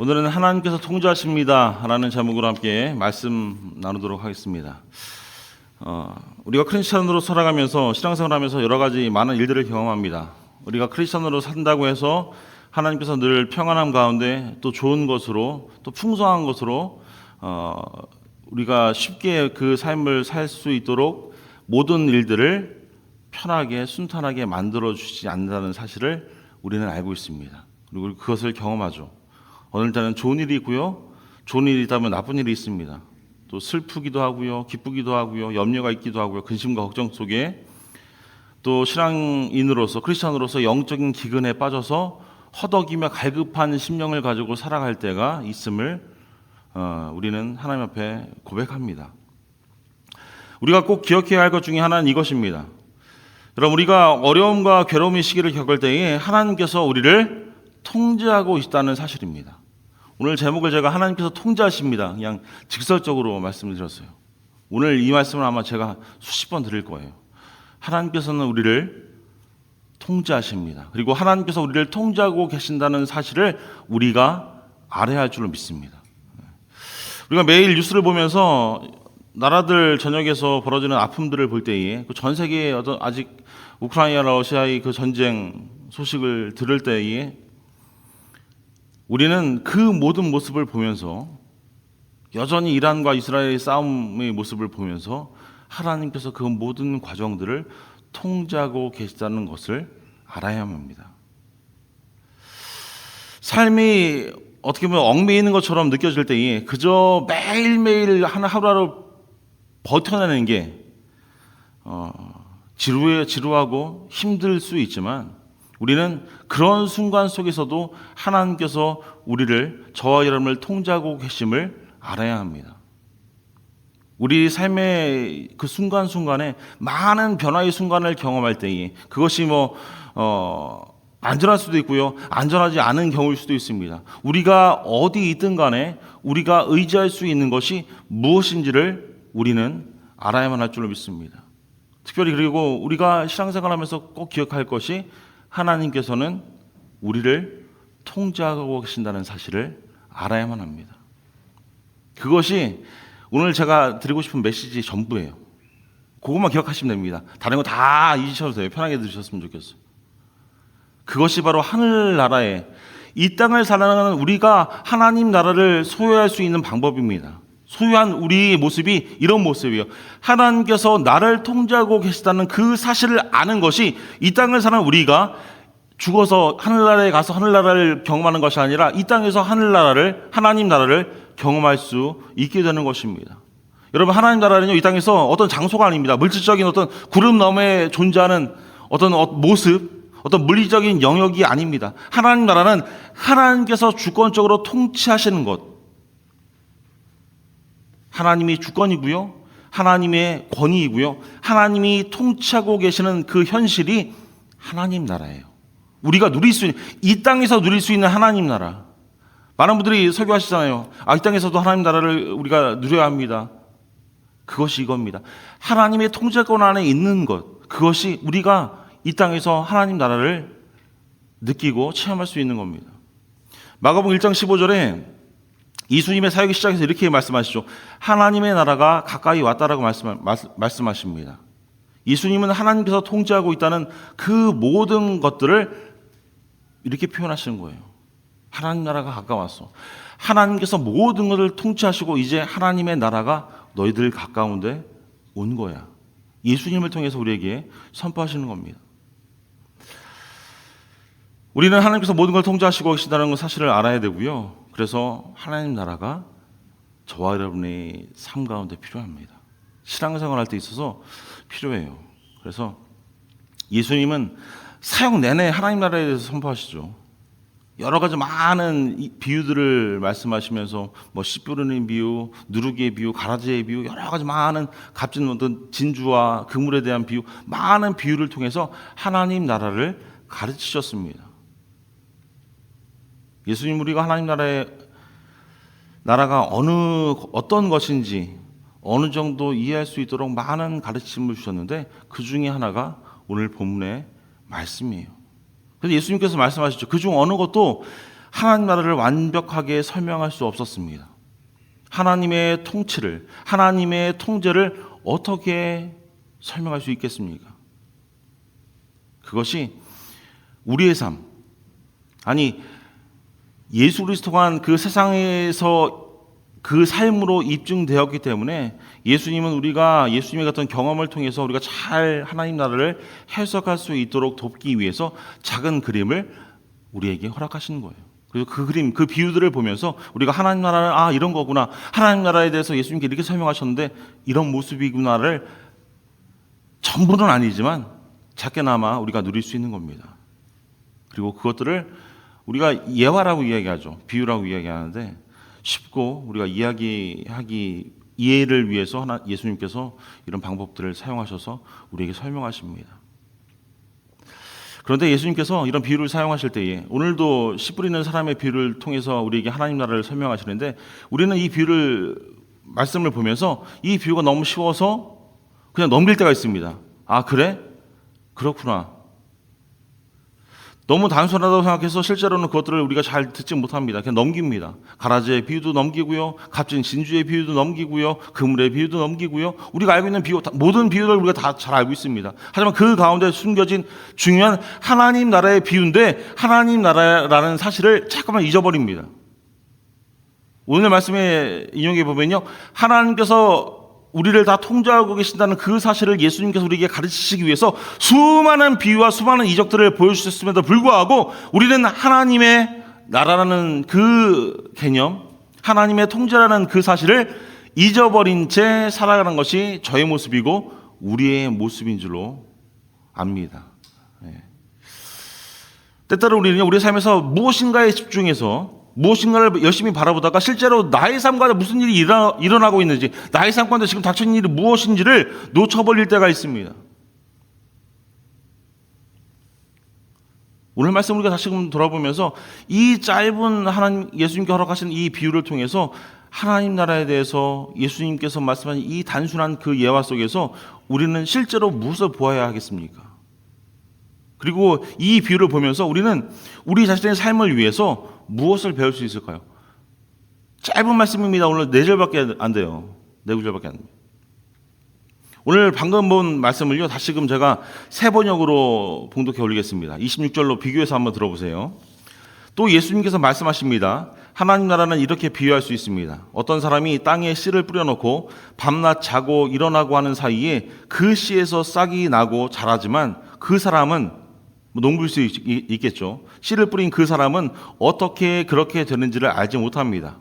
오늘은 하나님께서 통제하십니다 라는 제목으로 함께 말씀 나누도록 하겠습니다. 우리가 크리스천으로 살아가면서 신앙생활하면서 여러 가지 많은 일들을 경험합니다. 우리가 크리스천으로 산다고 해서 하나님께서 늘 평안함 가운데 또 좋은 것으로 또 풍성한 것으로 우리가 쉽게 그 삶을 살 수 있도록 모든 일들을 편하게 순탄하게 만들어주지 않는다는 사실을 우리는 알고 있습니다. 그리고 그것을 경험하죠. 어느 때는 좋은 일이 있고요, 좋은 일이 있다면 나쁜 일이 있습니다. 또 슬프기도 하고요, 기쁘기도 하고요, 염려가 있기도 하고요, 근심과 걱정 속에 또 신앙인으로서 크리스천으로서 영적인 기근에 빠져서 허덕이며 갈급한 심령을 가지고 살아갈 때가 있음을 우리는 하나님 앞에 고백합니다. 우리가 꼭 기억해야 할 것 중에 하나는 이것입니다. 여러분, 우리가 어려움과 괴로움의 시기를 겪을 때에 하나님께서 우리를 통제하고 있다는 사실입니다. 오늘 제목을 제가 하나님께서 통제하십니다, 그냥 직설적으로 말씀을 드렸어요. 오늘 이 말씀을 아마 제가 수십 번 드릴 거예요. 하나님께서는 우리를 통제하십니다. 그리고 하나님께서 우리를 통제하고 계신다는 사실을 우리가 알아야 할 줄로 믿습니다. 우리가 매일 뉴스를 보면서 나라들 전역에서 벌어지는 아픔들을 볼 때에 전 세계의 아직 우크라이나 러시아의 그 전쟁 소식을 들을 때에 우리는 그 모든 모습을 보면서 여전히 이란과 이스라엘의 싸움의 모습을 보면서 하나님께서 그 모든 과정들을 통제하고 계시다는 것을 알아야 합니다. 삶이 어떻게 보면 얽매이는 것처럼 느껴질 때에 그저 매일매일 하루하루 버텨내는 게 지루하고 힘들 수 있지만 우리는 그런 순간 속에서도 하나님께서 저와 여러분을 통제하고 계심을 알아야 합니다. 우리 삶의 그 순간순간에 많은 변화의 순간을 경험할 때에 그것이 안전할 수도 있고요, 안전하지 않은 경우일 수도 있습니다. 우리가 어디 있든 간에 우리가 의지할 수 있는 것이 무엇인지를 우리는 알아야만 할 줄로 믿습니다. 특별히 그리고 우리가 신앙생활하면서 꼭 기억할 것이 하나님께서는 우리를 통제하고 계신다는 사실을 알아야만 합니다. 그것이 오늘 제가 드리고 싶은 메시지 전부예요. 그것만 기억하시면 됩니다. 다른 거 다 잊으셔도 돼요. 편하게 들으셨으면 좋겠어요. 그것이 바로 하늘나라에 이 땅을 살아가는 우리가 하나님 나라를 소유할 수 있는 방법입니다. 소유한 우리의 모습이 이런 모습이에요. 하나님께서 나를 통제하고 계시다는 그 사실을 아는 것이 이 땅을 사는 우리가 죽어서 하늘나라에 가서 하늘나라를 경험하는 것이 아니라 이 땅에서 하나님 나라를 경험할 수 있게 되는 것입니다. 여러분, 하나님 나라는요, 이 땅에서 어떤 장소가 아닙니다. 물질적인 어떤 구름 너머에 존재하는 어떤 모습, 어떤 물리적인 영역이 아닙니다. 하나님 나라는 하나님께서 주권적으로 통치하시는 것, 하나님이 주권이고요, 하나님의 권위이고요, 하나님이 통치하고 계시는 그 현실이 하나님 나라예요. 우리가 누릴 수 있는, 이 땅에서 누릴 수 있는 하나님 나라. 많은 분들이 설교하시잖아요. 이 땅에서도 하나님 나라를 우리가 누려야 합니다. 그것이 이겁니다. 하나님의 통제권 안에 있는 것, 그것이 우리가 이 땅에서 하나님 나라를 느끼고 체험할 수 있는 겁니다. 마가복음 1장 15절에 예수님의 사역의 시작에서 이렇게 말씀하시죠. 하나님의 나라가 가까이 왔다라고 말씀하십니다. 예수님은 하나님께서 통제하고 있다는 그 모든 것들을 이렇게 표현하시는 거예요. 하나님 나라가 가까웠어. 하나님께서 모든 것을 통치하시고 이제 하나님의 나라가 너희들 가까운데 온 거야. 예수님을 통해서 우리에게 선포하시는 겁니다. 우리는 하나님께서 모든 걸 통제하시고 계신다는 사실을 알아야 되고요. 그래서 하나님 나라가 저와 여러분의 삶 가운데 필요합니다. 신앙생활할 때 있어서 필요해요. 그래서 예수님은 사역 내내 하나님 나라에 대해서 선포하시죠. 여러 가지 많은 비유들을 말씀하시면서 씨 뿌리는 비유, 누룩의 비유, 가라지의 비유, 여러 가지 많은 값진 어떤 진주와 그물에 대한 비유, 많은 비유를 통해서 하나님 나라를 가르치셨습니다. 예수님, 우리가 하나님 나라가 어떤 것인지 어느 정도 이해할 수 있도록 많은 가르침을 주셨는데 그 중에 하나가 오늘 본문의 말씀이에요. 그래서 예수님께서 말씀하셨죠. 그중 어느 것도 하나님 나라를 완벽하게 설명할 수 없었습니다. 하나님의 통치를, 하나님의 통제를 어떻게 설명할 수 있겠습니까? 그것이 우리의 삶, 아니 예수 그리스도가 그 세상에서 그 삶으로 입증되었기 때문에 예수님은 우리가 예수님의 같은 경험을 통해서 우리가 잘 하나님 나라를 해석할 수 있도록 돕기 위해서 작은 그림을 우리에게 허락하시는 거예요. 그래서 그 그림, 그 비유들을 보면서 우리가 하나님 나라는 이런 거구나, 하나님 나라에 대해서 예수님께 이렇게 설명하셨는데 이런 모습이구나를 전부는 아니지만 작게나마 우리가 누릴 수 있는 겁니다. 그리고 그것들을 우리가 예화라고 이야기하죠. 비유라고 이야기하는데 쉽고 우리가 이해를 위해서 예수님께서 이런 방법들을 사용하셔서 우리에게 설명하십니다. 그런데 예수님께서 이런 비유를 사용하실 때에 오늘도 씨 뿌리는 사람의 비유를 통해서 우리에게 하나님 나라를 설명하시는데 우리는 이 비유를 말씀을 보면서 이 비유가 너무 쉬워서 그냥 넘길 때가 있습니다. 아 그래? 그렇구나. 너무 단순하다고 생각해서 실제로는 그것들을 우리가 잘 듣지 못합니다. 그냥 넘깁니다. 가라지의 비유도 넘기고요, 값진 진주의 비유도 넘기고요, 그물의 비유도 넘기고요. 우리가 알고 있는 비유, 모든 비유를 우리가 다 잘 알고 있습니다. 하지만 그 가운데 숨겨진 중요한 하나님 나라의 비유인데 하나님 나라라는 사실을 잠깐만 잊어버립니다. 오늘 말씀에 인용해 보면요, 하나님께서 우리를 다 통제하고 계신다는 그 사실을 예수님께서 우리에게 가르치시기 위해서 수많은 비유와 수많은 이적들을 보여주셨음에도 불구하고 우리는 하나님의 나라라는 그 개념, 하나님의 통제라는 그 사실을 잊어버린 채 살아가는 것이 저의 모습이고 우리의 모습인 줄로 압니다. 때때로 우리는 우리 삶에서 무엇인가에 집중해서 무엇인가를 열심히 바라보다가 실제로 나의 삶 가운데 무슨 일이 일어나고 있는지, 나의 삶 가운데 지금 닥쳐있는 일이 무엇인지를 놓쳐버릴 때가 있습니다. 오늘 말씀 우리가 다시금 돌아보면서 이 짧은 하나님 예수님께 허락하신 이 비유를 통해서 하나님 나라에 대해서 예수님께서 말씀하신 이 단순한 그 예화 속에서 우리는 실제로 무엇을 보아야 하겠습니까? 그리고 이 비유를 보면서 우리는 우리 자신의 삶을 위해서 무엇을 배울 수 있을까요? 짧은 말씀입니다. 오늘 4절밖에 안 돼요. 4구절밖에 안 됩니다. 오늘 방금 본 말씀을요, 다시금 제가 새 번역으로 봉독해 올리겠습니다. 26절로 비교해서 한번 들어보세요. 또 예수님께서 말씀하십니다. 하나님 나라는 이렇게 비유할 수 있습니다. 어떤 사람이 땅에 씨를 뿌려놓고 밤낮 자고 일어나고 하는 사이에 그 씨에서 싹이 나고 자라지만 그 사람은 농부일 수 있겠죠. 씨를 뿌린 그 사람은 어떻게 그렇게 되는지를 알지 못합니다.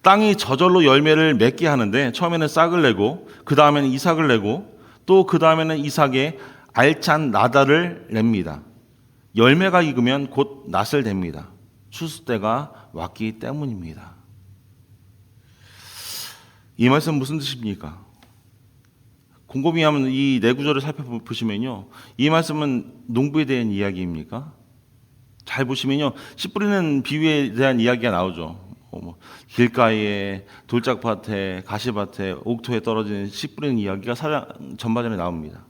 땅이 저절로 열매를 맺게 하는데 처음에는 싹을 내고 그 다음에는 이삭을 내고 또 그 다음에는 이삭에 알찬 나달을 냅니다. 열매가 익으면 곧 낫을 냅니다. 추수 때가 왔기 때문입니다. 이 말씀 무슨 뜻입니까? 곰곰이 한번 이 4구절을 살펴보시면요, 이 말씀은 농부에 대한 이야기입니까? 잘 보시면요, 씨 뿌리는 비유에 대한 이야기가 나오죠. 길가에, 돌짝밭에, 가시밭에, 옥토에 떨어지는 씨 뿌리는 이야기가 전반전에 나옵니다.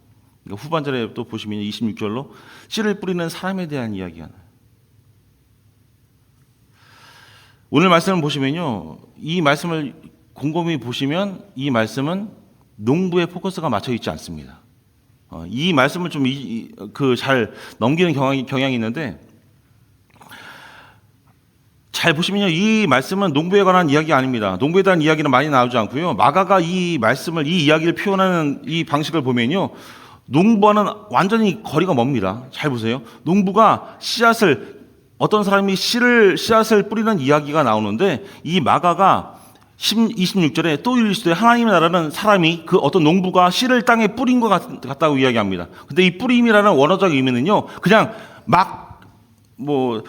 그러니까 후반전에 또 보시면 26절로 씨를 뿌리는 사람에 대한 이야기가 나와요. 오늘 말씀을 보시면요, 이 말씀을 곰곰이 보시면 이 말씀은 농부의 포커스가 맞춰 있지 않습니다. 이 말씀을 좀 잘 넘기는 경향이 있는데, 잘 보시면요, 이 말씀은 농부에 관한 이야기가 아닙니다. 농부에 대한 이야기는 많이 나오지 않고요. 마가가 이 말씀을, 이 이야기를 표현하는 이 방식을 보면요, 농부와는 완전히 거리가 멉니다. 잘 보세요. 농부가 어떤 사람이 씨앗을 뿌리는 이야기가 나오는데, 이 마가가 26절에 또 이르시되 하나님의 나라는 사람이 그 어떤 농부가 씨를 땅에 뿌린 것 같다고 이야기합니다. 근데 이 뿌림이라는 원어적 의미는요, 그냥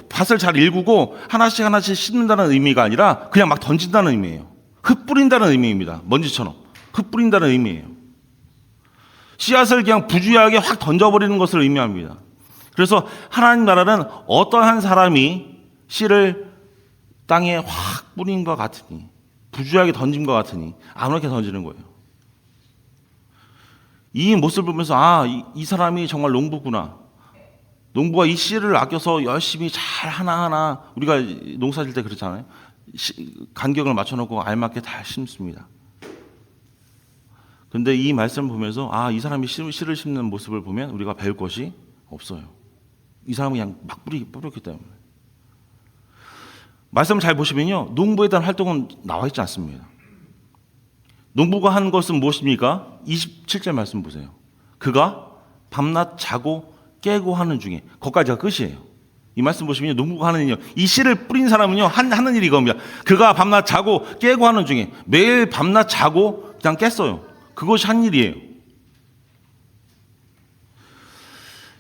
밭을 잘 일구고 하나씩 심는다는 의미가 아니라 그냥 막 던진다는 의미예요. 흙 뿌린다는 의미입니다. 먼지처럼 흙 뿌린다는 의미예요. 씨앗을 그냥 부주의하게 확 던져버리는 것을 의미합니다. 그래서 하나님 나라는 어떠한 사람이 씨를 땅에 확 뿌린 것 같으니, 부주의하게 던진 것 같으니 아무렇게 던지는 거예요. 이 모습을 보면서 이 사람이 정말 농부구나. 농부가 이 씨를 아껴서 열심히 잘 하나하나, 우리가 농사 질 때 그렇잖아요. 간격을 맞춰놓고 알맞게 다 심습니다. 그런데 이 말씀을 보면서 이 사람이 씨를 심는 모습을 보면 우리가 배울 것이 없어요. 이 사람은 그냥 막 뿌렸기 때문에. 말씀을 잘 보시면요, 농부에 대한 활동은 나와 있지 않습니다. 농부가 한 것은 무엇입니까? 27절 말씀 보세요. 그가 밤낮 자고 깨고 하는 중에, 거기까지가 끝이에요. 이 말씀 보시면 농부가 하는 일이요, 이 씨를 뿌린 사람은요 하는 일이 이겁니다. 그가 밤낮 자고 깨고 하는 중에, 매일 밤낮 자고 그냥 깼어요. 그것이 한 일이에요.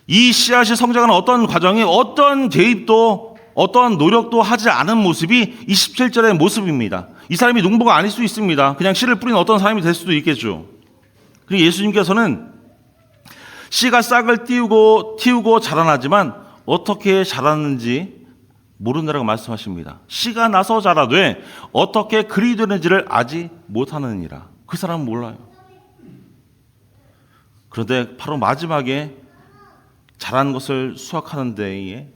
이 씨앗이 성장하는 어떤 과정에 어떤 개입도 어떤 노력도 하지 않은 모습이 27절의 모습입니다. 이 사람이 농부가 아닐 수 있습니다. 그냥 씨를 뿌리는 어떤 사람이 될 수도 있겠죠. 그리고 예수님께서는 씨가 싹을 틔우고 자라나지만 어떻게 자라는지 모른다라고 말씀하십니다. 씨가 나서 자라되 어떻게 그리 되는지를 알지 못하느니라. 그 사람은 몰라요. 그런데 바로 마지막에 자란 것을 수확하는 데에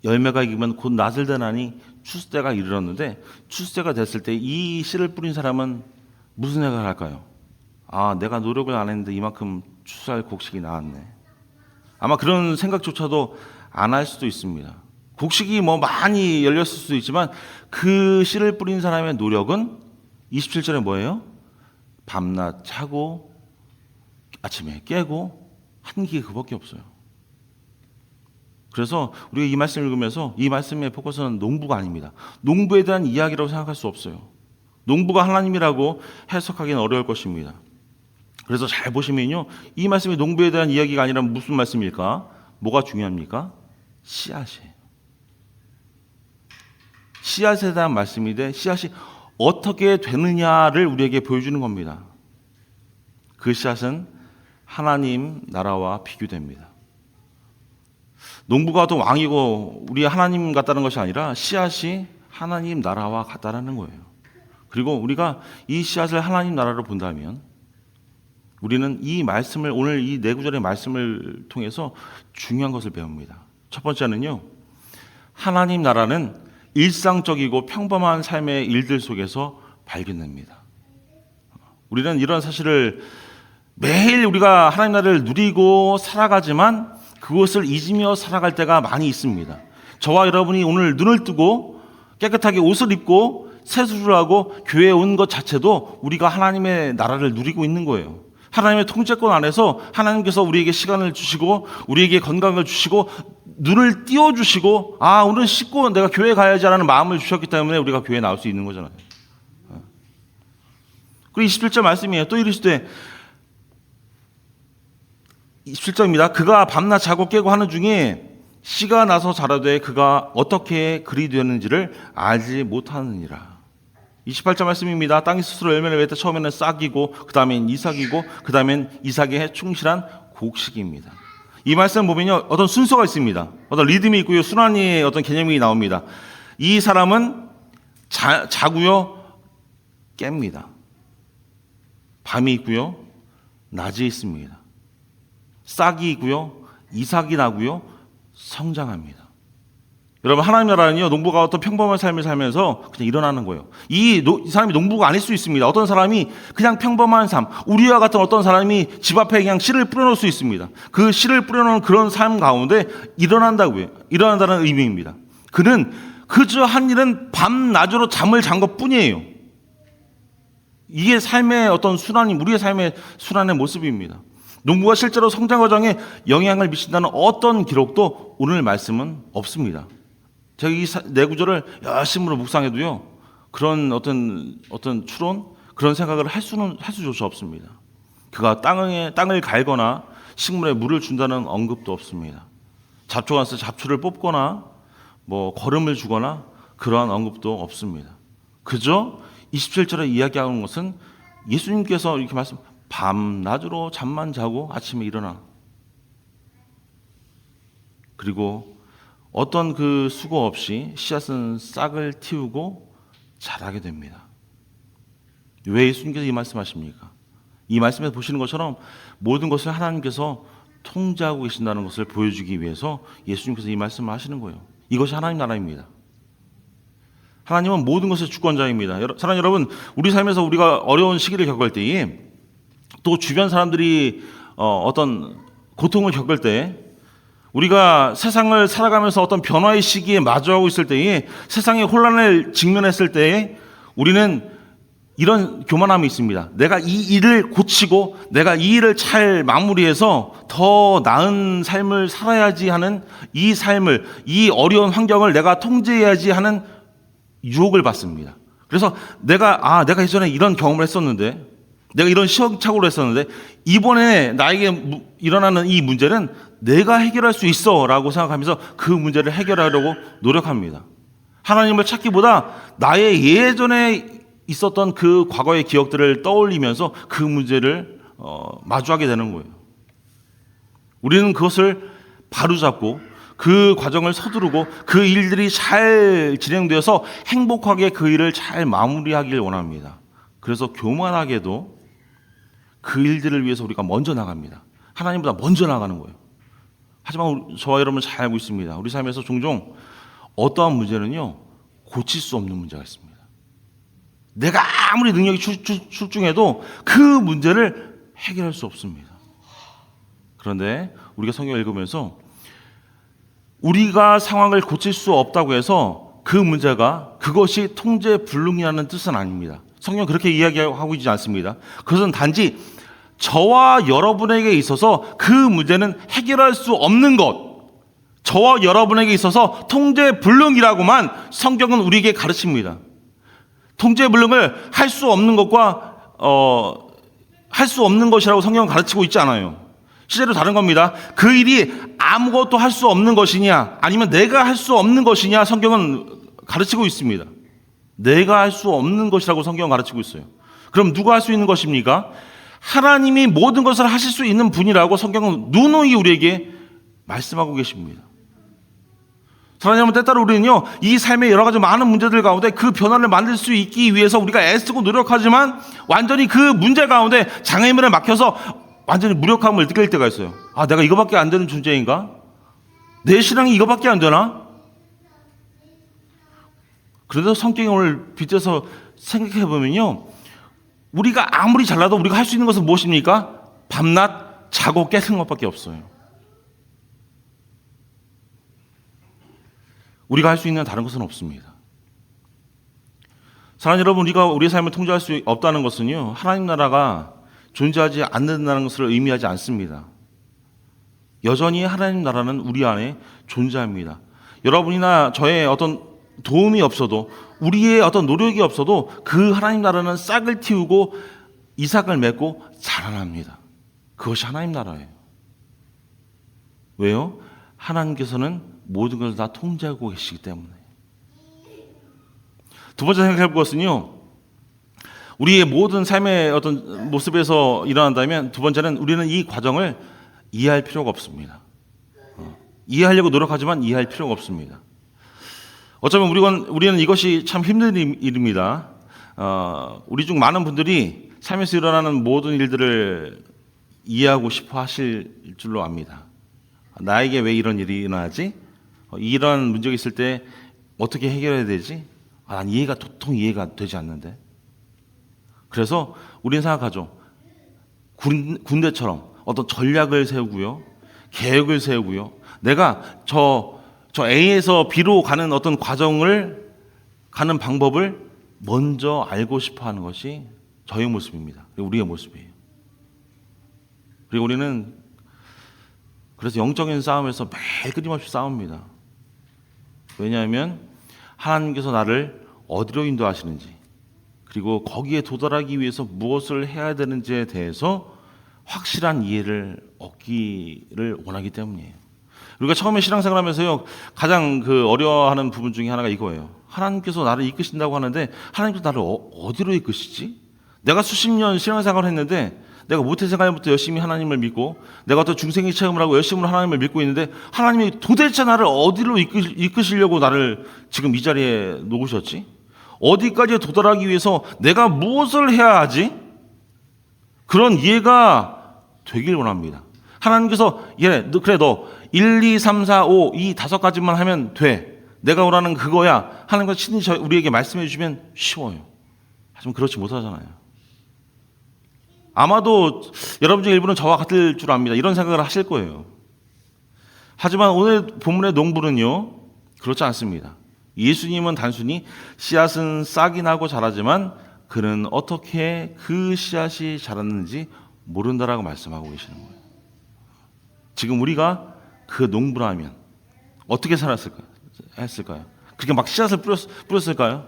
열매가 익으면 곧 낫을 되나니 추수때가 이르렀는데, 추수때가 됐을 때 이 씨를 뿌린 사람은 무슨 생각을 할까요? 내가 노력을 안 했는데 이만큼 추수할 곡식이 나왔네. 아마 그런 생각조차도 안 할 수도 있습니다. 곡식이 많이 열렸을 수도 있지만 그 씨를 뿌린 사람의 노력은 27절에 뭐예요? 밤낮 자고 아침에 깨고 한 게 그밖에 없어요. 그래서 우리가 이 말씀을 읽으면서 이 말씀의 포커스는 농부가 아닙니다. 농부에 대한 이야기라고 생각할 수 없어요. 농부가 하나님이라고 해석하기는 어려울 것입니다. 그래서 잘 보시면요, 이 말씀이 농부에 대한 이야기가 아니라 무슨 말씀일까? 뭐가 중요합니까? 씨앗이에요. 씨앗에 대한 말씀인데, 씨앗이 어떻게 되느냐를 우리에게 보여주는 겁니다. 그 씨앗은 하나님 나라와 비교됩니다. 농부가 어떤 왕이고 우리 하나님 같다는 것이 아니라 씨앗이 하나님 나라와 같다라는 거예요. 그리고 우리가 이 씨앗을 하나님 나라로 본다면 우리는 이 말씀을, 오늘 이 네 구절의 말씀을 통해서 중요한 것을 배웁니다. 첫 번째는요, 하나님 나라는 일상적이고 평범한 삶의 일들 속에서 발견됩니다. 우리는 이런 사실을 매일 우리가 하나님 나라를 누리고 살아가지만 그것을 잊으며 살아갈 때가 많이 있습니다. 저와 여러분이 오늘 눈을 뜨고 깨끗하게 옷을 입고 세수를 하고 교회에 온 것 자체도 우리가 하나님의 나라를 누리고 있는 거예요. 하나님의 통제권 안에서 하나님께서 우리에게 시간을 주시고 우리에게 건강을 주시고 눈을 띄워주시고 오늘 씻고 내가 교회 가야지 하는 마음을 주셨기 때문에 우리가 교회에 나올 수 있는 거잖아요. 그리고 27절 말씀이에요. 또 이르시되, 27절입니다. 그가 밤낮 자고 깨고 하는 중에 씨가 나서 자라되 그가 어떻게 그리 되는지를 알지 못하느니라. 28절 말씀입니다. 땅이 스스로 열매를 맺을 때 처음에는 싹이고 그 다음엔 이삭이고 그 다음엔 이삭의 충실한 곡식입니다. 이 말씀 보면요, 어떤 순서가 있습니다. 어떤 리듬이 있고요, 순환의 어떤 개념이 나옵니다. 이 사람은 자고요, 깹니다. 밤이 있고요, 낮이 있습니다. 싹이 있고요, 이삭이 나고요, 성장합니다. 여러분, 하나님 나라는요, 농부가 어떤 평범한 삶을 살면서 그냥 일어나는 거예요. 이 사람이 농부가 아닐 수 있습니다. 어떤 사람이 그냥 평범한 삶, 우리와 같은 어떤 사람이 집 앞에 그냥 씨를 뿌려놓을 수 있습니다. 그 씨를 뿌려놓은 그런 삶 가운데 일어난다고요. 일어난다는 의미입니다. 그는 그저 한 일은 밤낮으로 잠을 잔 것뿐이에요. 이게 삶의 어떤 순환이, 우리의 삶의 순환의 모습입니다. 농부가 실제로 성장 과정에 영향을 미친다는 어떤 기록도 오늘 말씀은 없습니다. 제가 이 네 구절을 열심히 묵상해도요, 그런 어떤 추론, 그런 생각을 할 수조차 없습니다. 그가 땅을 갈거나 식물에 물을 준다는 언급도 없습니다. 잡초가 있어서 잡초를 뽑거나 거름을 주거나 그러한 언급도 없습니다. 그저 27절에 이야기하는 것은 예수님께서 이렇게 밤낮으로 잠만 자고 아침에 일어나. 그리고 어떤 그 수고 없이 씨앗은 싹을 틔우고 자라게 됩니다. 왜 예수님께서 이 말씀하십니까? 이 말씀에서 보시는 것처럼 모든 것을 하나님께서 통제하고 계신다는 것을 보여주기 위해서 예수님께서 이 말씀을 하시는 거예요. 이것이 하나님 나라입니다. 하나님은 모든 것의 주권자입니다. 사랑하는 여러분, 우리 삶에서 우리가 어려운 시기를 겪을 때에, 또 주변 사람들이 어떤 고통을 겪을 때, 우리가 세상을 살아가면서 어떤 변화의 시기에 마주하고 있을 때에, 세상의 혼란을 직면했을 때에 우리는 이런 교만함이 있습니다. 내가 이 일을 고치고 내가 이 일을 잘 마무리해서 더 나은 삶을 살아야지 하는, 이 삶을, 이 어려운 환경을 내가 통제해야지 하는 유혹을 받습니다. 그래서 내가 예전에 이런 경험을 했었는데, 내가 이런 시행착오를 했었는데, 이번에 나에게 일어나는 이 문제는 내가 해결할 수 있어 라고 생각하면서 그 문제를 해결하려고 노력합니다. 하나님을 찾기보다 나의 예전에 있었던 그 과거의 기억들을 떠올리면서 그 문제를 마주하게 되는 거예요. 우리는 그것을 바로잡고 그 과정을 서두르고 그 일들이 잘 진행되어서 행복하게 그 일을 잘 마무리하길 원합니다. 그래서 교만하게도 그 일들을 위해서 우리가 먼저 나갑니다. 하나님보다 먼저 나가는 거예요. 하지만 저와 여러분은 잘 알고 있습니다. 우리 삶에서 종종 어떠한 문제는요, 고칠 수 없는 문제가 있습니다. 내가 아무리 능력이 출중해도 그 문제를 해결할 수 없습니다. 그런데 우리가 성경을 읽으면서 우리가 상황을 고칠 수 없다고 해서 그 문제가, 그것이 통제불능이라는 뜻은 아닙니다. 성경은 그렇게 이야기하고 있지 않습니다. 그것은 단지 저와 여러분에게 있어서 그 문제는 해결할 수 없는 것, 저와 여러분에게 있어서 통제불능이라고만 성경은 우리에게 가르칩니다. 통제불능을 할 수 없는 것과 할 수 없는 것이라고 성경은 가르치고 있지 않아요. 실제로 다른 겁니다. 그 일이 아무것도 할 수 없는 것이냐, 아니면 내가 할 수 없는 것이냐, 성경은 가르치고 있습니다. 내가 할 수 없는 것이라고 성경은 가르치고 있어요. 그럼 누가 할 수 있는 것입니까? 하나님이 모든 것을 하실 수 있는 분이라고 성경은 누누이 우리에게 말씀하고 계십니다. 사랑하는 여러분, 때따라 우리는요, 이 삶의 여러 가지 많은 문제들 가운데 그 변화를 만들 수 있기 위해서 우리가 애쓰고 노력하지만 완전히 그 문제 가운데 장애물에 막혀서 완전히 무력함을 느낄 때가 있어요. 내가 이거밖에 안 되는 존재인가? 내 신앙이 이거밖에 안 되나? 그래도 성경이 오늘 빗대서 생각해 보면요, 우리가 아무리 잘나도 우리가 할 수 있는 것은 무엇입니까? 밤낮 자고 깨는 것밖에 없어요. 우리가 할 수 있는 다른 것은 없습니다. 사랑하는 여러분, 우리가 우리의 삶을 통제할 수 없다는 것은요, 하나님 나라가 존재하지 않는다는 것을 의미하지 않습니다. 여전히 하나님 나라는 우리 안에 존재합니다. 여러분이나 저의 어떤 도움이 없어도, 우리의 어떤 노력이 없어도 그 하나님 나라는 싹을 틔우고 이삭을 맺고 자라납니다. 그것이 하나님 나라예요. 왜요? 하나님께서는 모든 것을 다 통제하고 계시기 때문에. 두 번째 생각해 볼 것은요, 우리의 모든 삶의 어떤 모습에서 일어난다면, 두 번째는 우리는 이 과정을 이해할 필요가 없습니다. 이해하려고 노력하지만 이해할 필요가 없습니다. 어쩌면 우리는 이것이 참 힘든 일입니다. 우리 중 많은 분들이 삶에서 일어나는 모든 일들을 이해하고 싶어 하실 줄로 압니다. 나에게 왜 이런 일이 일어나지? 이런 문제가 있을 때 어떻게 해결해야 되지? 난 도통 이해가 되지 않는데. 그래서 우리는 생각하죠. 군대처럼 어떤 전략을 세우고요, 계획을 세우고요, 내가 저 A에서 B로 가는 어떤 과정을 가는 방법을 먼저 알고 싶어 하는 것이 저의 모습입니다. 그리고 우리의 모습이에요. 그리고 우리는 그래서 영적인 싸움에서 매일 끊임없이 싸웁니다. 왜냐하면 하나님께서 나를 어디로 인도하시는지, 그리고 거기에 도달하기 위해서 무엇을 해야 되는지에 대해서 확실한 이해를 얻기를 원하기 때문이에요. 우리가 처음에 신앙생활하면서요, 가장 어려워하는 부분 중에 하나가 이거예요. 하나님께서 나를 이끄신다고 하는데 하나님께서 나를 어디로 이끄시지? 내가 수십 년 신앙생활을 했는데, 내가 모태생활부터 열심히 하나님을 믿고, 내가 어떤 중생의 체험을 하고 열심히 하나님을 믿고 있는데, 하나님이 도대체 나를 어디로 이끄시려고 나를 지금 이 자리에 놓으셨지? 어디까지 도달하기 위해서 내가 무엇을 해야 하지? 그런 이해가 되길 원합니다. 하나님께서 그래 너 1, 2, 3, 4, 5 이 5가지만 하면 돼. 내가 원하는 그거야. 하나님께서 친히 우리에게 말씀해 주시면 쉬워요. 하지만 그렇지 못하잖아요. 아마도 여러분 중 일부는 저와 같을 줄 압니다. 이런 생각을 하실 거예요. 하지만 오늘 본문의 농부는요, 그렇지 않습니다. 예수님은 단순히 씨앗은 싹이 나고 자라지만 그는 어떻게 그 씨앗이 자랐는지 모른다라고 말씀하고 계시는 거예요. 지금 우리가 그 농부라면 어떻게 했을까요? 그렇게 막 씨앗을 뿌렸을까요?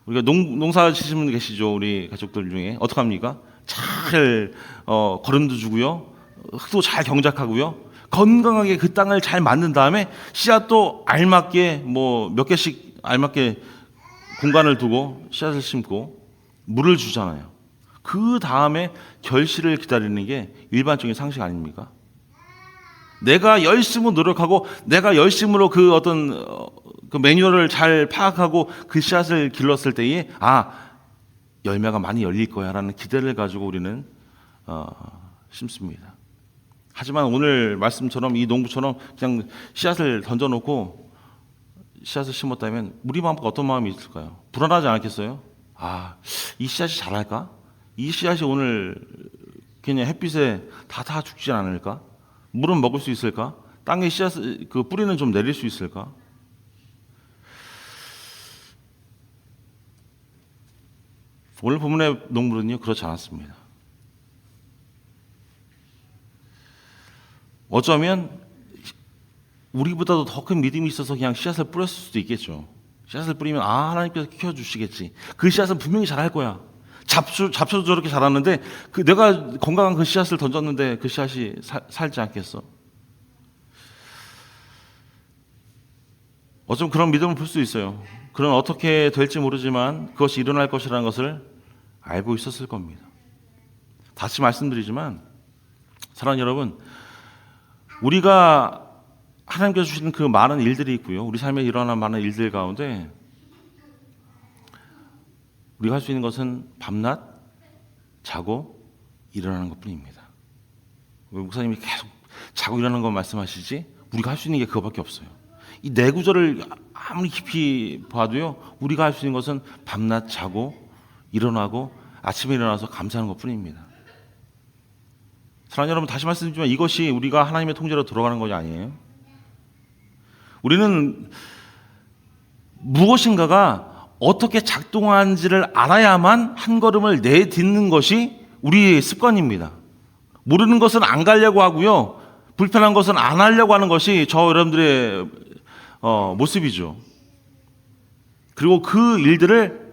우리가 농사 지시는 분 계시죠? 우리 가족들 중에 어떻게 합니까? 잘 거름도 주고요, 흙도 잘 경작하고요, 건강하게 그 땅을 잘 만든 다음에 씨앗도 알맞게 몇 개씩 알맞게 공간을 두고 씨앗을 심고 물을 주잖아요. 그 다음에 결실을 기다리는 게 일반적인 상식 아닙니까? 내가 열심히 노력하고 내가 열심으로 그 어떤 그 매뉴얼을 잘 파악하고 그 씨앗을 길렀을 때에 열매가 많이 열릴 거야라는 기대를 가지고 우리는 심습니다. 하지만 오늘 말씀처럼 이 농부처럼 그냥 씨앗을 던져놓고 씨앗을 심었다면 우리 마음과 어떤 마음이 있을까요? 불안하지 않겠어요? 이 씨앗이 자랄까? 이 씨앗이 오늘 그냥 햇빛에 다 죽지 않을까? 물은 먹을 수 있을까? 땅에 씨앗 그 뿌리는 좀 내릴 수 있을까? 오늘 본문의 농부는요, 그렇지 않았습니다. 어쩌면 우리보다도 더 큰 믿음이 있어서 그냥 씨앗을 뿌렸을 수도 있겠죠. 씨앗을 뿌리면 하나님께서 키워주시겠지. 그 씨앗은 분명히 자랄 거야. 잡초도 저렇게 자랐는데 내가 건강한 그 씨앗을 던졌는데 그 씨앗이 살지 않겠어? 어쩌면 그런 믿음을 풀 수 있어요. 그런 어떻게 될지 모르지만 그것이 일어날 것이라는 것을 알고 있었을 겁니다. 다시 말씀드리지만 사랑하는 여러분, 우리가 하나님께서 주시는 그 많은 일들이 있고요, 우리 삶에 일어나는 많은 일들 가운데 우리가 할 수 있는 것은 밤낮 자고 일어나는 것뿐입니다. 왜 목사님이 계속 자고 일어나는 것 말씀하시지? 우리가 할 수 있는 게 그거밖에 없어요. 이 네 구절을 아무리 깊이 봐도요, 우리가 할 수 있는 것은 밤낮 자고 일어나고 아침에 일어나서 감사하는 것뿐입니다. 사랑하는 여러분, 다시 말씀드리지만 이것이 우리가 하나님의 통제로 들어가는 것이 아니에요. 우리는 무엇인가가 어떻게 작동하는지를 알아야만 한 걸음을 내딛는 것이 우리의 습관입니다. 모르는 것은 안 가려고 하고요, 불편한 것은 안 하려고 하는 것이 저 여러분들의 모습이죠. 그리고 그 일들을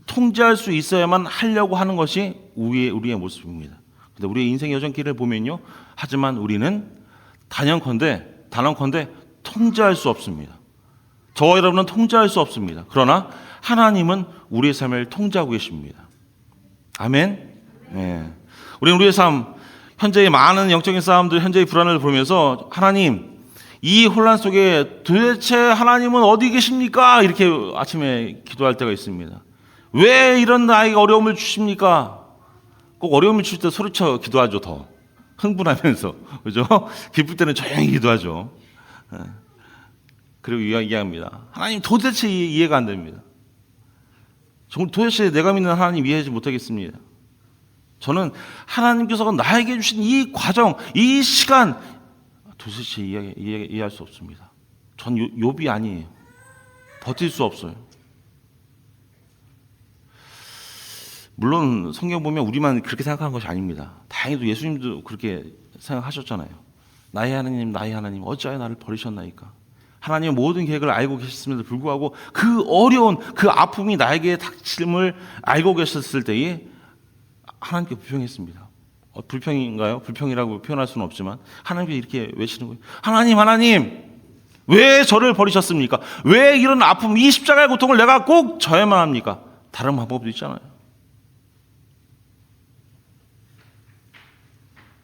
통제할 수 있어야만 하려고 하는 것이 우리의 모습입니다. 근데 우리의 인생 여정길을 보면요, 하지만 우리는 단언컨대 통제할 수 없습니다. 저와 여러분은 통제할 수 없습니다. 그러나 하나님은 우리의 삶을 통제하고 계십니다. 아멘. 네. 우리의 삶, 현재의 많은 영적인 싸움들, 현재의 불안을 보면서 하나님, 이 혼란 속에 도대체 하나님은 어디 계십니까? 이렇게 아침에 기도할 때가 있습니다. 왜 이런 나에게 어려움을 주십니까? 꼭 어려움을 주실 때 소리쳐 기도하죠. 더 흥분하면서, 그죠? 기쁠 때는 조용히 기도하죠. 그리고 이야기합니다. 하나님, 도대체 이해가 안 됩니다. 도대체 내가 믿는 하나님 이해하지 못하겠습니다. 저는 하나님께서 나에게 주신 이 과정, 이 시간 도대체 이해할 수 없습니다. 전 욥이 아니에요. 버틸 수 없어요. 물론 성경 보면 우리만 그렇게 생각하는 것이 아닙니다. 다행히도 예수님도 그렇게 생각하셨잖아요. 나의 하나님 어찌하여 나를 버리셨나이까. 하나님의 모든 계획을 알고 계셨음에도 불구하고 그 어려운 그 아픔이 나에게 닥침을 알고 계셨을 때에 하나님께 불평했습니다. 불평인가요? 불평이라고 표현할 수는 없지만 하나님께 이렇게 외치는 거예요. 하나님, 왜 저를 버리셨습니까? 왜 이런 아픔, 이 십자가의 고통을 내가 꼭 져야만 합니까? 다른 방법도 있잖아요.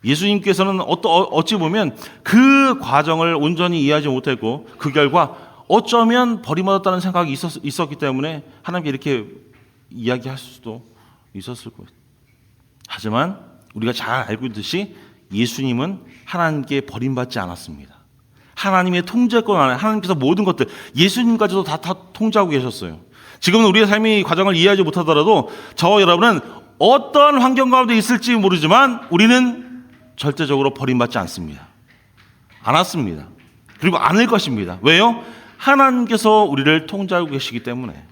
예수님께서는 어찌 보면 그 과정을 온전히 이해하지 못했고 그 결과 어쩌면 버림받았다는 생각이 있었기 때문에 하나님께 이렇게 이야기할 수도 있었을 거예요. 하지만 우리가 잘 알고 있듯이 예수님은 하나님께 버림받지 않았습니다. 하나님의 통제권 안에 하나님께서 모든 것들, 예수님까지도 다 통제하고 계셨어요. 지금은 우리의 삶의 과정을 이해하지 못하더라도 저와 여러분은 어떠한 환경 가운데 있을지 모르지만 우리는 절대적으로 버림받지 않습니다. 않았습니다. 그리고 않을 것입니다. 왜요? 하나님께서 우리를 통제하고 계시기 때문에.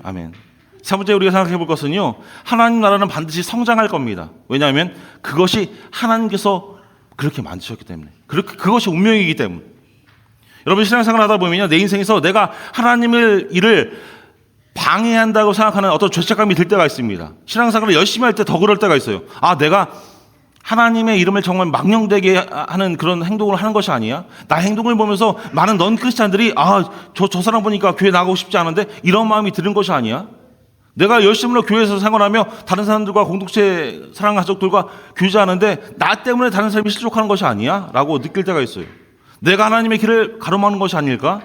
아멘. 세 번째 우리가 생각해 볼 것은요, 하나님 나라는 반드시 성장할 겁니다. 왜냐하면 그것이 하나님께서 그렇게 만드셨기 때문에, 그것이 운명이기 때문에. 여러분 신앙생활 하다 보면요, 내 인생에서 내가 하나님의 일을 방해한다고 생각하는 어떤 죄책감이 들 때가 있습니다. 신앙생활을 열심히 할 때 더 그럴 때가 있어요. 내가 하나님의 이름을 정말 망령되게 하는 그런 행동을 하는 것이 아니야? 나 행동을 보면서 많은 넌 크리스찬들이 저 사람 보니까 교회 나가고 싶지 않은데 이런 마음이 드는 것이 아니야? 내가 열심히 교회에서 생활하며 다른 사람들과 공동체 사랑 가족들과 교제하는데 나 때문에 다른 사람이 실족하는 것이 아니야? 라고 느낄 때가 있어요. 내가 하나님의 길을 가로막는 것이 아닐까?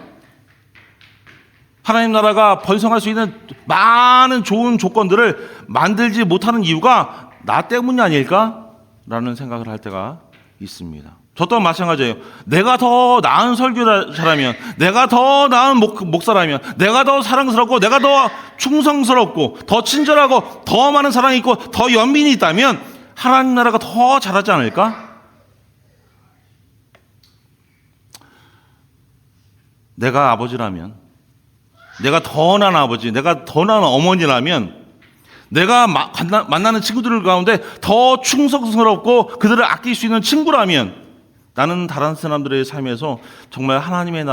하나님 나라가 번성할 수 있는 많은 좋은 조건들을 만들지 못하는 이유가 나 때문이 아닐까? 라는 생각을 할 때가 있습니다. 저 또한 마찬가지예요. 내가 더 나은 설교자라면, 내가 더 나은 목사라면, 내가 더 사랑스럽고, 내가 더 충성스럽고, 더 친절하고, 더 많은 사랑이 있고, 더 연민이 있다면 하나님 나라가 더 잘하지 않을까? 내가 아버지라면, 내가 더 나은 아버지, 내가 더 나은 어머니라면, 내가 만나는 친구들 가운데 더 충성스럽고 그들을 아낄 수 있는 친구라면 나는 다른 사람들의 삶에서 정말 하나님의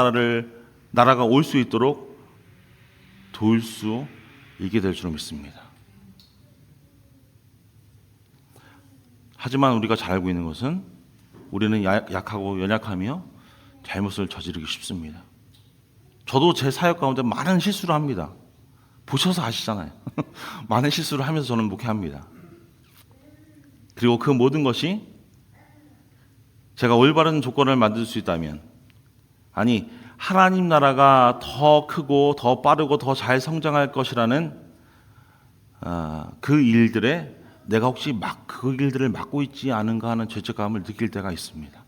나라가 올 수 있도록 도울 수 있게 될 줄 믿습니다. 하지만 우리가 잘 알고 있는 것은 우리는 약하고 연약하며 잘못을 저지르기 쉽습니다. 저도 제 사역 가운데 많은 실수를 합니다. 보셔서 아시잖아요. 많은 실수를 하면서 저는 목회합니다. 그리고 그 모든 것이 제가 올바른 조건을 만들 수 있다면, 아니 하나님 나라가 더 크고 더 빠르고 더 잘 성장할 것이라는 그 일들에 내가 혹시 그 일들을 막고 있지 않은가 하는 죄책감을 느낄 때가 있습니다.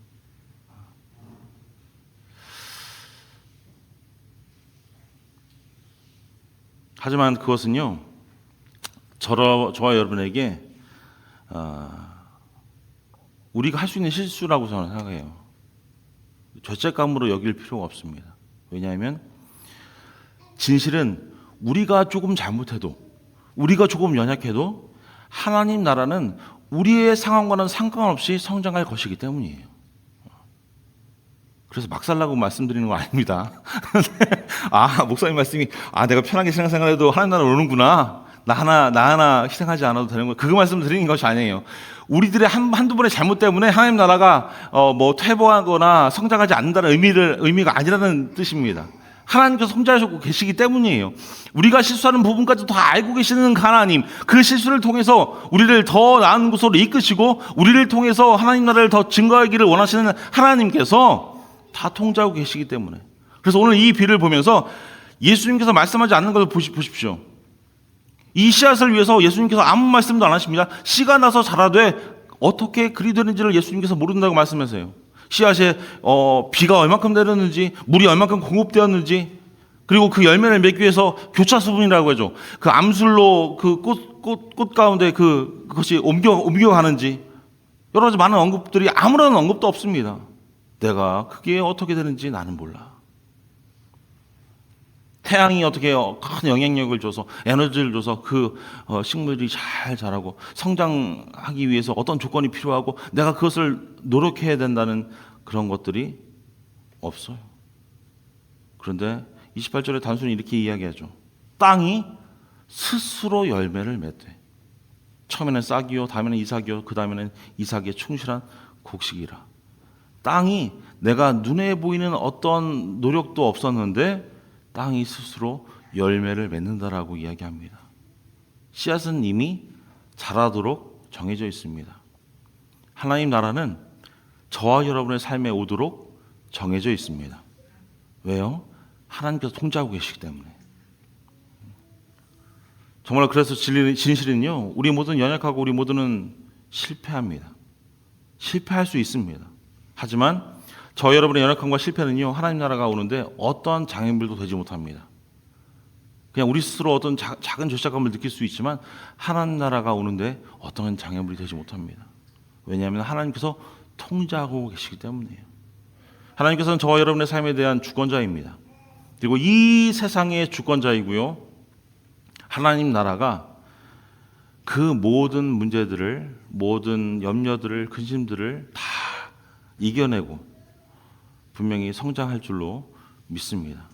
하지만 그것은요, 저와 여러분에게 우리가 할 수 있는 실수라고 저는 생각해요. 죄책감으로 여길 필요가 없습니다. 왜냐하면 진실은 우리가 조금 잘못해도, 우리가 조금 연약해도 하나님 나라는 우리의 상황과는 상관없이 성장할 것이기 때문이에요. 그래서 막 살라고 말씀드리는 거 아닙니다. 목사님 말씀이 내가 편하게 신앙생활해도 하나님 나라 오는구나, 나 하나 희생하지 않아도 되는 거, 그 말씀 드리는 것이 아니에요. 우리들의 한두 번의 잘못 때문에 하나님 나라가 퇴보하거나 성장하지 않는다는 의미가 아니라는 뜻입니다. 하나님께서 성장하시고 계시기 때문이에요. 우리가 실수하는 부분까지 다 알고 계시는 하나님, 그 실수를 통해서 우리를 더 나은 곳으로 이끄시고 우리를 통해서 하나님 나라를 더 증거하기를 원하시는 하나님께서 다 통제하고 계시기 때문에. 그래서 오늘 이 비를 보면서 예수님께서 말씀하지 않는 것을 보십시오. 이 씨앗을 위해서 예수님께서 아무 말씀도 안 하십니다. 씨가 나서 자라되 어떻게 그리 되는지를 예수님께서 모른다고 말씀하세요. 씨앗에 비가 얼마큼 내렸는지, 물이 얼마큼 공급되었는지, 그리고 그 열매를 맺기 위해서 교차 수분이라고 하죠. 그 암술로 그 꽃 가운데 그것이 옮겨가는지, 여러 가지 많은 언급들이 아무런 언급도 없습니다. 내가 그게 어떻게 되는지 나는 몰라. 태양이 어떻게 큰 영향력을 줘서 에너지를 줘서 그 식물이 잘 자라고 성장하기 위해서 어떤 조건이 필요하고 내가 그것을 노력해야 된다는 그런 것들이 없어요. 그런데 28절에 단순히 이렇게 이야기하죠. 땅이 스스로 열매를 맺되 처음에는 싹이요, 다음에는 이삭이요, 그 다음에는 이삭에 충실한 곡식이라. 땅이 내가 눈에 보이는 어떤 노력도 없었는데 땅이 스스로 열매를 맺는다라고 이야기합니다. 씨앗은 이미 자라도록 정해져 있습니다. 하나님 나라는 저와 여러분의 삶에 오도록 정해져 있습니다. 왜요? 하나님께서 통제하고 계시기 때문에. 정말 그래서 진실은요, 우리 모두는 연약하고 우리 모두는 실패합니다. 실패할 수 있습니다. 하지만 저 여러분의 연약함과 실패는요, 하나님 나라가 오는데 어떠한 장애물도 되지 못합니다. 그냥 우리 스스로 어떤 작은 죄책감을 느낄 수 있지만 하나님 나라가 오는데 어떠한 장애물이 되지 못합니다. 왜냐하면 하나님께서 통제하고 계시기 때문이에요. 하나님께서는 저와 여러분의 삶에 대한 주권자입니다. 그리고 이 세상의 주권자이고요, 하나님 나라가 그 모든 문제들을, 모든 염려들을, 근심들을 다 이겨내고 분명히 성장할 줄로 믿습니다.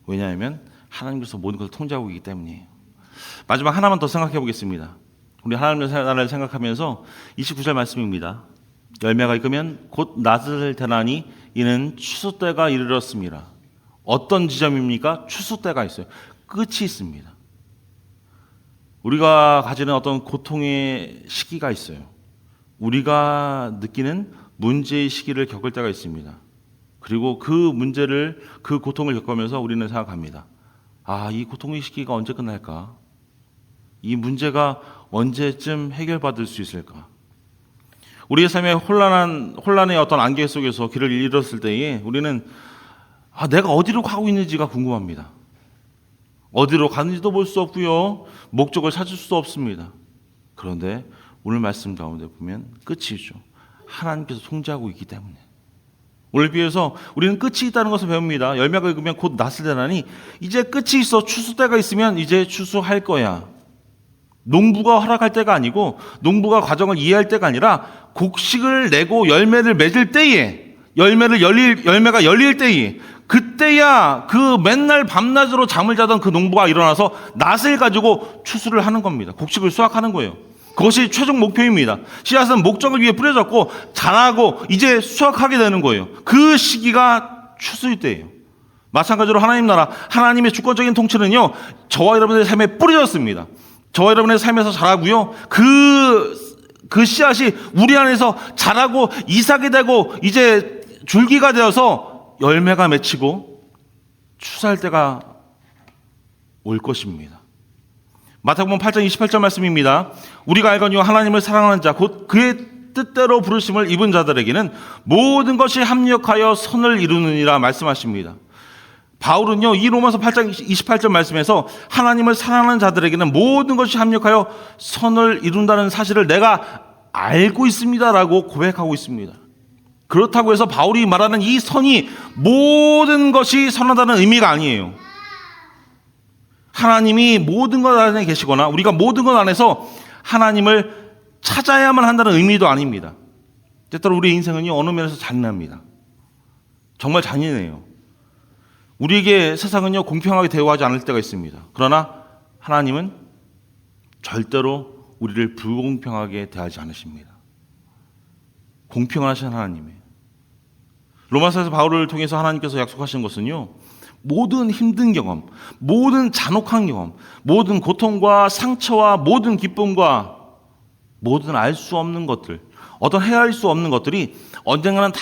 왜냐하면 하나님께서 모든 것을 통제하고 있기 때문이에요. 마지막 하나만 더 생각해 보겠습니다. 우리 하나님의 나라를 생각하면서 29절 말씀입니다. 열매가 익으면 곧 낫을 대나니 이는 추수 때가 이르렀습니다. 어떤 지점입니까? 추수 때가 있어요. 끝이 있습니다. 우리가 가지는 어떤 고통의 시기가 있어요. 우리가 느끼는 문제의 시기를 겪을 때가 있습니다. 그리고 그 문제를, 그 고통을 겪으면서 우리는 생각합니다. 아, 이 고통의 시기가 언제 끝날까? 이 문제가 언제쯤 해결받을 수 있을까? 우리의 삶의 혼란의 어떤 안개 속에서 길을 잃었을 때에 우리는 내가 어디로 가고 있는지가 궁금합니다. 어디로 가는지도 볼 수 없고요, 목적을 찾을 수도 없습니다. 그런데 오늘 말씀 가운데 보면 끝이죠. 하나님께서 통제하고 있기 때문에. 오늘 비해서 우리는 끝이 있다는 것을 배웁니다. 열매가 익으면 곧 낫을 대나니 이제 끝이 있어. 추수 때가 있으면 이제 추수할 거야. 농부가 허락할 때가 아니고, 농부가 과정을 이해할 때가 아니라 곡식을 내고 열매를 맺을 때에, 열매가 열릴 때에, 그때야 그 맨날 밤낮으로 잠을 자던 그 농부가 일어나서 낫을 가지고 추수를 하는 겁니다. 곡식을 수확하는 거예요. 그것이 최종 목표입니다. 씨앗은 목적을 위해 뿌려졌고 자라고 이제 수확하게 되는 거예요. 그 시기가 추수일 때예요. 마찬가지로 하나님 나라, 하나님의 주권적인 통치는요, 저와 여러분의 삶에 뿌려졌습니다. 저와 여러분의 삶에서 자라고요, 그 씨앗이 우리 안에서 자라고 이삭이 되고 이제 줄기가 되어서 열매가 맺히고 추수할 때가 올 것입니다. 마태복음 8장 28절 말씀입니다. 우리가 알거니와 하나님을 사랑하는 자 곧 그의 뜻대로 부르심을 입은 자들에게는 모든 것이 합력하여 선을 이루느니라 말씀하십니다. 바울은요, 이 로마서 8장 28절 말씀에서 하나님을 사랑하는 자들에게는 모든 것이 합력하여 선을 이룬다는 사실을 내가 알고 있습니다라고 고백하고 있습니다. 그렇다고 해서 바울이 말하는 이 선이 모든 것이 선하다는 의미가 아니에요. 하나님이 모든 것 안에 계시거나 우리가 모든 것 안에서 하나님을 찾아야만 한다는 의미도 아닙니다. 때때로 우리의 인생은요, 어느 면에서 잔인합니다. 정말 잔인해요. 우리에게 세상은요, 공평하게 대우하지 않을 때가 있습니다. 그러나 하나님은 절대로 우리를 불공평하게 대하지 않으십니다. 공평하신 하나님이에요. 로마서에서 바울을 통해서 하나님께서 약속하신 것은요, 모든 힘든 경험, 모든 잔혹한 경험, 모든 고통과 상처와 모든 기쁨과 모든 알 수 없는 것들, 어떤 헤아릴 수 없는 것들이 언젠가는 다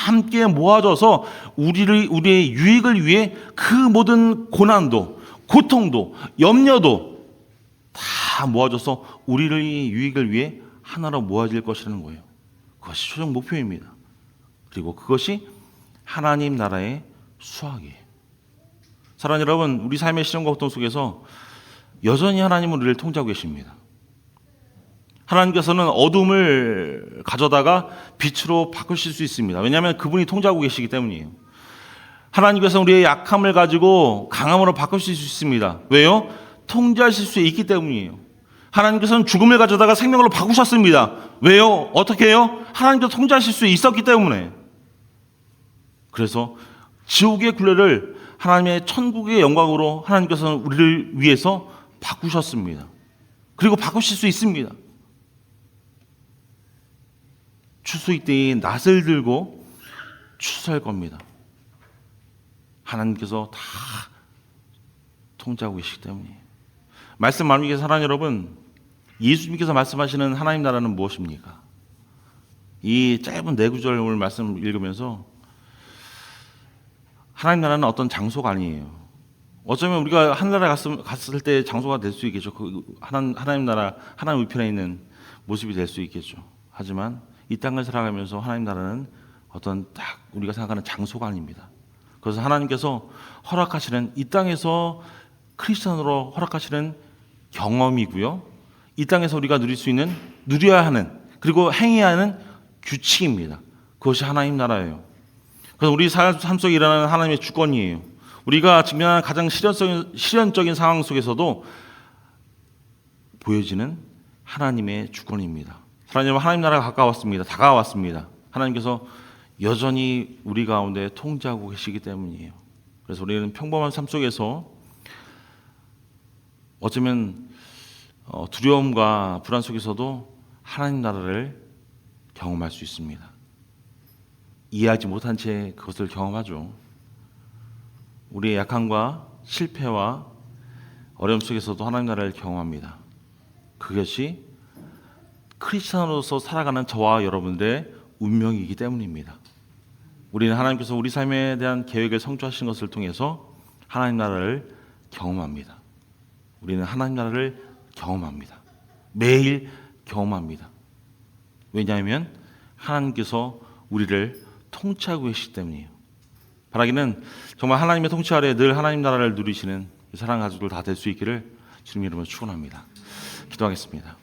함께 모아져서 우리의 유익을 위해 그 모든 고난도, 고통도, 염려도 다 모아져서 우리의 유익을 위해 하나로 모아질 것이라는 거예요. 그것이 최종 목표입니다. 그리고 그것이 하나님 나라의 수확이에요. 사랑하는 여러분, 우리 삶의 시련과 고통 속에서 여전히 하나님은 우리를 통제하고 계십니다. 하나님께서는 어둠을 가져다가 빛으로 바꾸실 수 있습니다. 왜냐하면 그분이 통제하고 계시기 때문이에요. 하나님께서는 우리의 약함을 가지고 강함으로 바꾸실 수 있습니다. 왜요? 통제하실 수 있기 때문이에요. 하나님께서는 죽음을 가져다가 생명으로 바꾸셨습니다. 왜요? 어떻게 해요? 하나님께서 통제하실 수 있었기 때문에. 그래서 지옥의 굴레를 하나님의 천국의 영광으로 하나님께서는 우리를 위해서 바꾸셨습니다. 그리고 바꾸실 수 있습니다. 추수의 때에 낫을 들고 추수할 겁니다. 하나님께서 다 통제하고 계시기 때문이에요. 말씀 나누기 사랑하는 여러분, 예수님께서 말씀하시는 하나님 나라는 무엇입니까? 이 짧은 네 구절 오늘 말씀 읽으면서 하나님 나라는 어떤 장소가 아니에요. 어쩌면 우리가 하늘나라 갔을 때 장소가 될 수 있겠죠. 그 하나님 나라, 하나님 우편에 있는 모습이 될 수 있겠죠. 하지만 이 땅을 살아가면서 하나님 나라는 어떤 딱 우리가 생각하는 장소가 아닙니다. 그래서 하나님께서 허락하시는 이 땅에서 크리스천으로 허락하시는 경험이고요. 이 땅에서 우리가 누릴 수 있는, 누려야 하는, 그리고 행해야 하는 규칙입니다. 그것이 하나님 나라예요. 그래서 우리 삶 속에 일어나는 하나님의 주권이에요. 우리가 직면하는 가장 실현적인 상황 속에서도 보여지는 하나님의 주권입니다. 하나님 나라가 가까웠습니다. 다가왔습니다. 하나님께서 여전히 우리 가운데 통제하고 계시기 때문이에요. 그래서 우리는 평범한 삶 속에서 어쩌면 두려움과 불안 속에서도 하나님 나라를 경험할 수 있습니다. 이해하지 못한 채 그것을 경험하죠. 우리의 약함과 실패와 어려움 속에서도 하나님 나라를 경험합니다. 그것이 크리스천으로서 살아가는 저와 여러분들의 운명이기 때문입니다. 우리는 하나님께서 우리 삶에 대한 계획을 성취하신 것을 통해서 하나님 나라를 경험합니다. 우리는 하나님 나라를 경험합니다. 매일 경험합니다. 왜냐하면 하나님께서 우리를 통치하고 계시기 때문이에요. 바라기는 정말 하나님의 통치 아래 늘 하나님 나라를 누리시는 사랑하는 가족들 다 될 수 있기를 주님 이름으로 축원합니다. 기도하겠습니다.